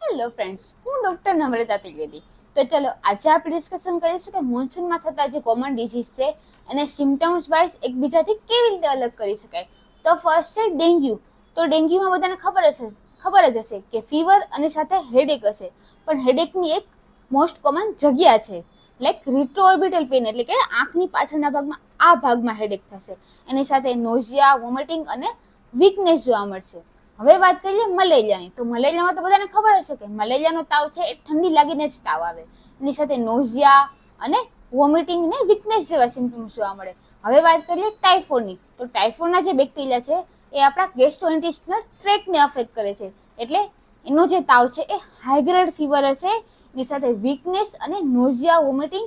Hello friends, હું doctor નમ્રતા ત્રિવેદી. તો ચલો આજે આપણે ડિસ્કશન કરીશું કે મોન્સૂનમાં થતા જે કોમન ડિઝીઝ છે એને સિમ્ટમ્સ વાઇઝ એકબીજાથી કેવી રીતે અલગ કરી શકાય. તો ફર્સ્ટ છે ડેન્ગ્યુ. તો ડેન્ગ્યુમાં બધાને ખબર જ હશે કે ફીવર અને સાથે હેડેક હશે, પણ હેડેકની એક મોસ્ટ કોમન જગ્યા છે, લાઈક રિટ્રોઓર્બિટલ પેન, એટલે કે આંખની પાછળના ભાગમાં આ ભાગમાં હેડેક થશે. એની સાથે નોઝિયા, વોમિટિંગ અને વીકનેસ જોવા મળશે. હવે વાત કરીએ મલેરિયાની. તો મલેરિયામાં તો બધાને ખબર હશે કે મલેરિયાનો તાવ છે એ ઠંડી લાગીને જ તાવ આવે. એની સાથે નોઝિયા અને વોમિટિંગ ને વીકનેસ જેવા સિમ્ટમ્સ જોવા મળે. હવે વાત કરીએ ટાઇફોઇડની. તો ટાઇફોઇડના જે બેક્ટેરિયા છે એ આપણા ગેસ્ટ્રોઇન્ટેસ્ટિનલ ટ્રેક્ટને અફેક્ટ કરે છે, એટલે એનો જે તાવ છે એ હાઈગ્રેડ ફીવર હશે. એની સાથે વીકનેસ અને નોઝિયા, વોમિટિંગ,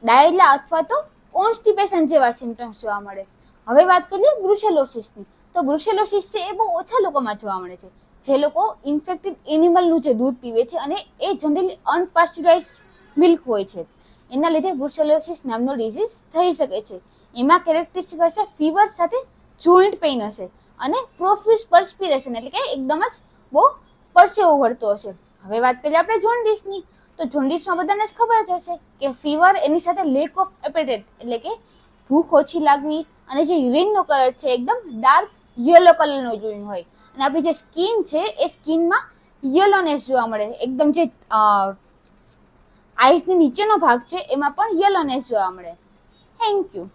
ડાયરિયા અથવા તો કોન્સ્ટિપેશન જેવા સિમ્ટમ્સ જોવા મળે. હવે વાત કરીએ બ્રુસેલોસિસની. તો બ્રુસેલોસિસ છે એ બહુ ઓછા લોકોમાં જોવા મળે છે, જે લોકો ઇન્ફેક્ટેડ એનિમલનું જે દૂધ પીવે છે અને એ જનરલી અનપાસ્ચ્યુરાઇઝ મિલ્ક હોય છે, એના લીધે બ્રુસેલોસિસ નામનો ડિઝીઝ થઈ શકે છે. એમાં કેરેક્ટરિસ્ટિક હશે ફીવર સાથે જોઈન્ટ પેઇન હશે અને પ્રોફ્યુઝ પર્સ્પિરેશન, એટલે કે એકદમ જ બહુ પરસેવો વળતો હશે. હવે વાત કરીએ આપણે જોન્ડિસની. તો જોન્ડિસમાં બધાને જ ખબર જ હશે કે ફીવર, એની સાથે લેક ઓફ એપેટાઇટ, એટલે કે ભૂખ ઓછી લાગવી, અને જે યુરિનનો કલર છે એકદમ ડાર્ક યલો કલરનો યુરિન હોય, અને આપણી જે સ્કિન છે એ સ્કિનમાં યલોનેસ જોવા મળે. એકદમ જે આઈસની નીચેનો ભાગ છે એમાં પણ યલોનેસ જોવા મળે. Thank you.